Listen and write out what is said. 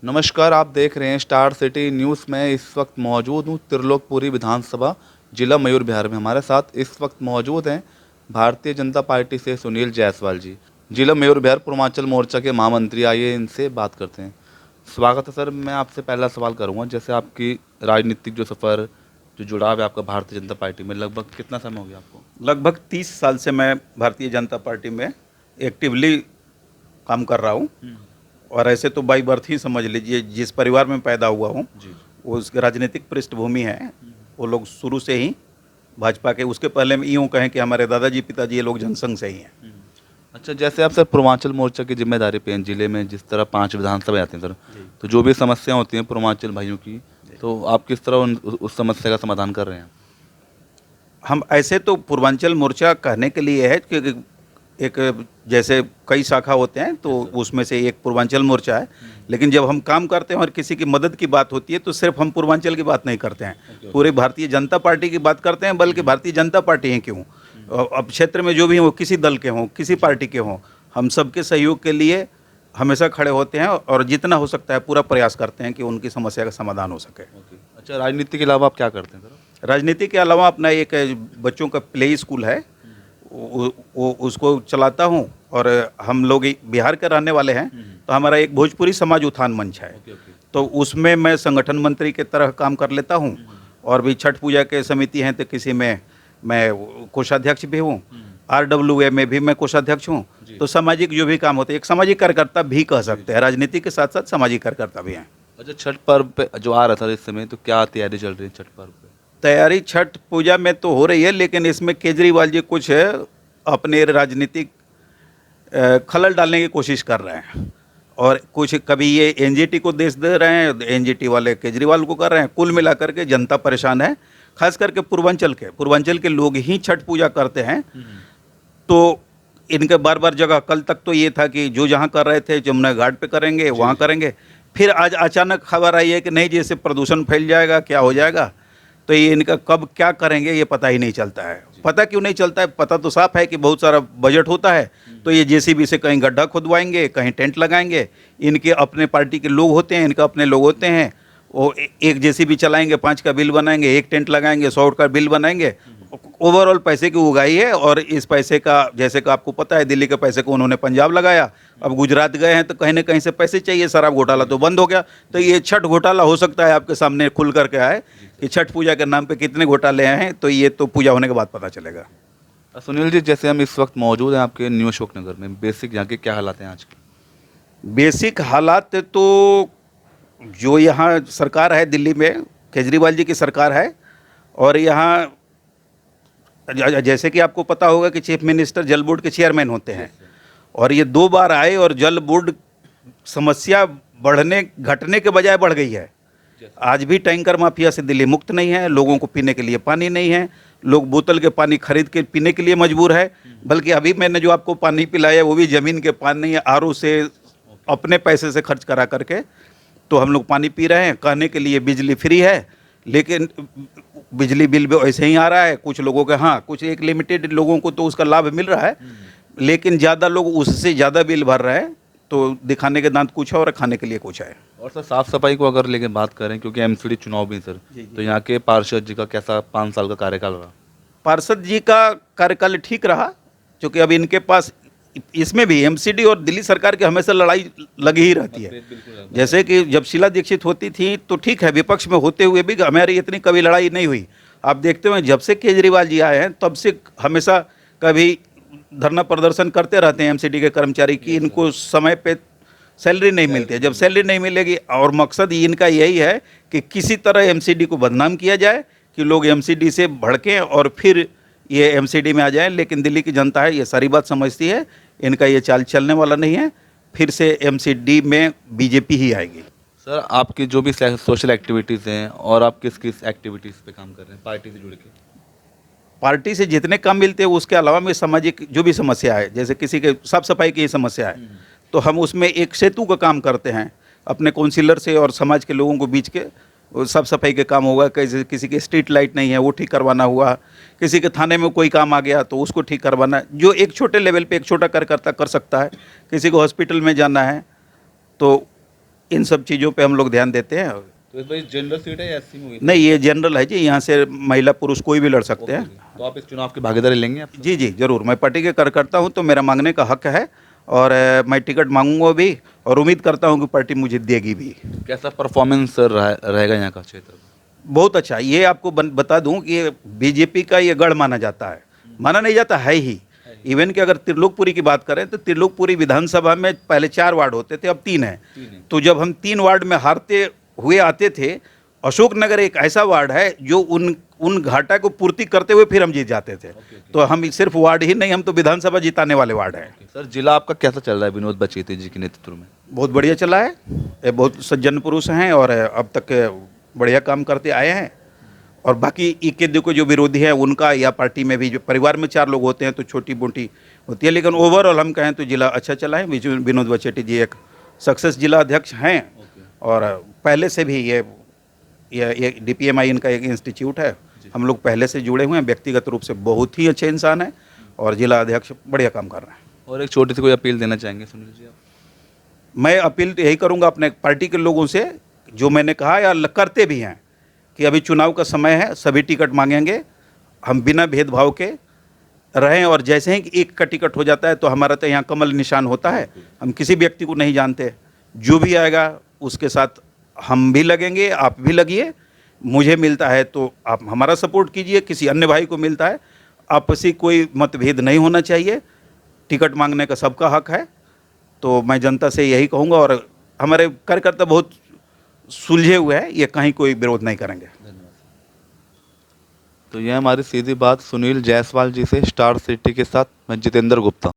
नमस्कार, आप देख रहे हैं स्टार सिटी न्यूज़ में। इस वक्त मौजूद हूँ त्रिलोकपुरी विधानसभा जिला मयूर बिहार में। हमारे साथ इस वक्त मौजूद हैं भारतीय जनता पार्टी से सुनील जायसवाल जी, जिला मयूर बिहार पूर्वांचल मोर्चा के महामंत्री। आइए इनसे बात करते हैं। स्वागत है सर। मैं आपसे पहला सवाल करूँगा, जैसे आपकी राजनीतिक जो सफ़र, जो जुड़ाव है आपका भारतीय जनता पार्टी में, लगभग कितना समय हो गया आपको? लगभग 30 साल से मैं भारतीय जनता पार्टी में एक्टिवली काम कर रहा हूँ। और ऐसे तो बाई बर्थ ही समझ लीजिए, जिस परिवार में पैदा हुआ हूँ जी। उसकी राजनीतिक पृष्ठभूमि है, वो लोग शुरू से ही भाजपा के। उसके पहले में यूँ कहें कि हमारे दादाजी पिताजी ये लोग जनसंघ से ही हैं। अच्छा, जैसे आप सर पूर्वांचल मोर्चा की जिम्मेदारी पे हैं जिले में, जिस तरह 5 विधानसभा आती हैं सर, तो जो भी समस्याएं होती हैं पूर्वांचल भाइयों की, तो आप किस तरह उस समस्या का समाधान कर रहे हैं? हम ऐसे तो पूर्वांचल मोर्चा कहने के लिए है कि एक जैसे कई शाखा होते हैं, तो उसमें से एक पूर्वांचल मोर्चा है। लेकिन जब हम काम करते हैं और किसी की मदद की बात होती है तो सिर्फ हम पूर्वांचल की बात नहीं करते हैं, पूरे भारतीय जनता पार्टी की बात करते हैं। बल्कि भारतीय जनता पार्टी है क्यों, अब क्षेत्र में जो भी हो, किसी दल के हों, किसी पार्टी के हों, हम सबके सहयोग के लिए हमेशा खड़े होते हैं और जितना हो सकता है पूरा प्रयास करते हैं कि उनकी समस्या का समाधान हो सके। अच्छा, राजनीति के अलावा आप क्या करते हैं सर? राजनीति के अलावा अपना एक बच्चों का प्ले स्कूल है, वो उसको चलाता हूँ। और हम लोग बिहार के रहने वाले हैं, तो हमारा एक भोजपुरी समाज उत्थान मंच है, तो उसमें मैं संगठन मंत्री के तरह काम कर लेता हूँ। और भी छठ पूजा के समिति हैं तो किसी में मैं कोषाध्यक्ष भी हूँ, RWA में भी मैं कोषाध्यक्ष हूँ। तो सामाजिक जो भी काम होते हैं, एक सामाजिक कार्यकर्ता भी कह सकते हैं, राजनीति के साथ साथ सामाजिक कार्यकर्ता भी हैं। अच्छा, छठ पर्व पे जो आ रहा था इस समय, तो क्या तैयारी चल रही है छठ पर्व पे? तैयारी छठ पूजा में तो हो रही है, लेकिन इसमें केजरीवाल जी कुछ अपने राजनीतिक खलल डालने की कोशिश कर रहे हैं। और कुछ कभी ये एनजीटी को देश दे रहे हैं, एनजीटी वाले केजरीवाल को कर रहे हैं। कुल मिलाकर के जनता परेशान है, खास करके पूर्वांचल के लोग ही छठ पूजा करते हैं। तो इनके बार बार जगह, कल तक तो ये था कि जो जहाँ कर रहे थे जमुना घाट पे करेंगे, वहाँ करेंगे। फिर आज अचानक खबर आई है कि नहीं, जैसे प्रदूषण फैल जाएगा, क्या हो जाएगा। तो ये इनका कब क्या करेंगे ये पता ही नहीं चलता है। पता क्यों नहीं चलता है? पता तो साफ है कि बहुत सारा बजट होता है, तो ये जेसीबी से कहीं गड्ढा खुदवाएंगे, कहीं टेंट लगाएंगे। इनके अपने पार्टी के लोग होते हैं, इनका अपने लोग होते हैं, वो एक जेसीबी चलाएंगे, 5 का बिल बनाएंगे, एक टेंट लगाएंगे, 100 का बिल बनाएंगे। ओवरऑल पैसे की उगाही है। और इस पैसे का, जैसे कि आपको पता है, दिल्ली के पैसे को उन्होंने पंजाब लगाया, अब गुजरात गए हैं तो कहीं ना कहीं से पैसे चाहिए। शराब घोटाला तो बंद हो गया, तो ये छठ घोटाला हो सकता है आपके सामने खुल करके आए कि छठ पूजा के नाम पे कितने घोटाले हैं। तो ये तो पूजा होने के बाद पता चलेगा। सुनील जी, जैसे हम इस वक्त मौजूद हैं आपके न्यू अशोक नगर में, बेसिक यहाँ के क्या हालात हैं आज के? बेसिक हालात तो जो यहाँ सरकार है दिल्ली में, केजरीवाल जी की सरकार है। और यहाँ जैसे कि आपको पता होगा कि चीफ मिनिस्टर जल बोर्ड के चेयरमैन होते हैं, और ये 2 बार आए और जल बोर्ड समस्या बढ़ने घटने के बजाय बढ़ गई है। आज भी टैंकर माफिया से दिल्ली मुक्त नहीं है, लोगों को पीने के लिए पानी नहीं है, लोग बोतल के पानी खरीद के पीने के लिए मजबूर है। बल्कि अभी मैंने जो आपको पानी पिलाया वो भी ज़मीन के पानी, RO से अपने पैसे से खर्च करा करके तो हम लोग पानी पी रहे हैं। कहने के लिए बिजली फ्री है, लेकिन बिजली बिल भी ऐसे ही आ रहा है। कुछ लोगों के, हाँ, कुछ एक लिमिटेड लोगों को तो उसका लाभ मिल रहा है, लेकिन ज़्यादा लोग उससे ज़्यादा बिल भर रहे हैं। तो दिखाने के दांत कुछ है और खाने के लिए कुछ है। और सर, साफ़ सफाई को अगर लेके बात करें, क्योंकि MCD चुनाव भी सर, तो यहाँ के पार्षद जी का कैसा 5 साल का कार्यकाल रहा? पार्षद जी का कार्यकाल ठीक रहा, क्योंकि अब इनके पास, इसमें भी MCD और दिल्ली सरकार की हमेशा लड़ाई लगी ही रहती है। जैसे कि जब शीला दीक्षित होती थी तो ठीक है, विपक्ष में होते हुए भी हमारी इतनी कभी लड़ाई नहीं हुई। आप देखते हुए जब से केजरीवाल जी आए हैं तब से हमेशा कभी धरना प्रदर्शन करते रहते हैं MCD के कर्मचारी की इनको समय पे सैलरी नहीं मिलती है। जब सैलरी नहीं मिलेगी, और मकसद इनका यही है कि किसी तरह MCD को बदनाम किया जाए, कि लोग MCD से भड़कें और फिर ये MCD में आ जाएं। लेकिन दिल्ली की जनता है, ये सारी बात समझती है, इनका ये चाल चलने वाला नहीं है। फिर से MCD में BJP ही आएगी। सर, आपकी जो भी सोशल एक्टिविटीज़ हैं, और आप किस किस एक्टिविटीज़ पे काम कर रहे हैं पार्टी से जुड़ के? पार्टी से जितने काम मिलते हैं उसके अलावा में सामाजिक जो भी समस्या है, जैसे किसी के साफ सफाई की समस्या है, तो हम उसमें एक सेतु का काम करते हैं अपने काउंसिलर से और समाज के लोगों को बीच के। साफ सफाई के काम होगा, किसी के स्ट्रीट लाइट नहीं है वो ठीक करवाना हुआ, किसी के थाने में कोई काम आ गया तो उसको ठीक करवाना, जो एक छोटे लेवल पे एक छोटा कार्यकर्ता कर सकता है। किसी को हॉस्पिटल में जाना है तो इन सब चीज़ों पे हम लोग ध्यान देते हैं। तो इस बार जनरल सीट है या एससी में हुई? नहीं, ये जनरल है जी, यहाँ से महिला पुरुष कोई भी लड़ सकते हैं। तो आप इस चुनाव की भागीदारी लेंगे आप? जी जी ज़रूर, मैं पार्टी के कार्यकर्ता हूँ तो मेरा मांगने का हक है, और मैं टिकट मांगूंगा भी, और उम्मीद करता हूँ कि पार्टी मुझे देगी भी। कैसा परफॉर्मेंस रहेगा यहाँ का क्षेत्र में? बहुत अच्छा। ये आपको बता दूं कि बीजेपी का ये गढ़ माना जाता है, माना नहीं जाता है ही। इवन कि अगर त्रिलोकपुरी की बात करें तो त्रिलोकपुरी विधानसभा में पहले 4 वार्ड होते थे, अब 3 हैं। तो जब हम 3 वार्ड में हारते हुए आते थे, अशोकनगर एक ऐसा वार्ड है जो उन घाटा को पूर्ति करते हुए फिर हम जीत जाते थे। तो हम सिर्फ वार्ड ही नहीं, हम तो विधानसभा जिताने वाले वार्ड हैं। सर, जिला आपका कैसा चल रहा है विनोद बचेती जी के नेतृत्व में? बहुत बढ़िया चला है, ये बहुत सज्जन पुरुष हैं और अब तक बढ़िया काम करते आए हैं। और बाकी इक्के दुक्के जो विरोधी हैं उनका, या पार्टी में भी जो परिवार में 4 लोग होते हैं तो छोटी मोटी होती है, लेकिन ओवरऑल हम कहें तो जिला अच्छा चला है। विनोद बचेटी जी एक सक्सेस जिला अध्यक्ष हैं, और पहले से भी ये DPMI इनका एक इंस्टीट्यूट है, हम लोग पहले से जुड़े हुए हैं। व्यक्तिगत रूप से बहुत ही अच्छे इंसान हैं और जिला अध्यक्ष बढ़िया काम कर रहे हैं। और एक छोटी सी कोई अपील देना चाहेंगे सुनील जी आप? मैं अपील यही करूंगा अपने पार्टी के लोगों से, जो मैंने कहा या करते भी हैं, कि अभी चुनाव का समय है, सभी टिकट मांगेंगे, हम बिना भेदभाव के रहें। और जैसे ही एक का टिकट हो जाता है तो हमारा तो यहाँ कमल निशान होता है, हम किसी व्यक्ति को नहीं जानते, जो भी आएगा उसके साथ हम भी लगेंगे, आप भी लगिए। मुझे मिलता है तो आप हमारा सपोर्ट कीजिए, किसी अन्य भाई को मिलता है, आपसी कोई मतभेद नहीं होना चाहिए। टिकट मांगने का सबका हक है। तो मैं जनता से यही कहूँगा, और हमारे कार्यकर्ता बहुत सुलझे हुए हैं, ये कहीं कोई विरोध नहीं करेंगे। तो यह हमारी सीधी बात सुनील जायसवाल जी से, स्टार सिटी के साथ मैं जितेंद्र गुप्ता।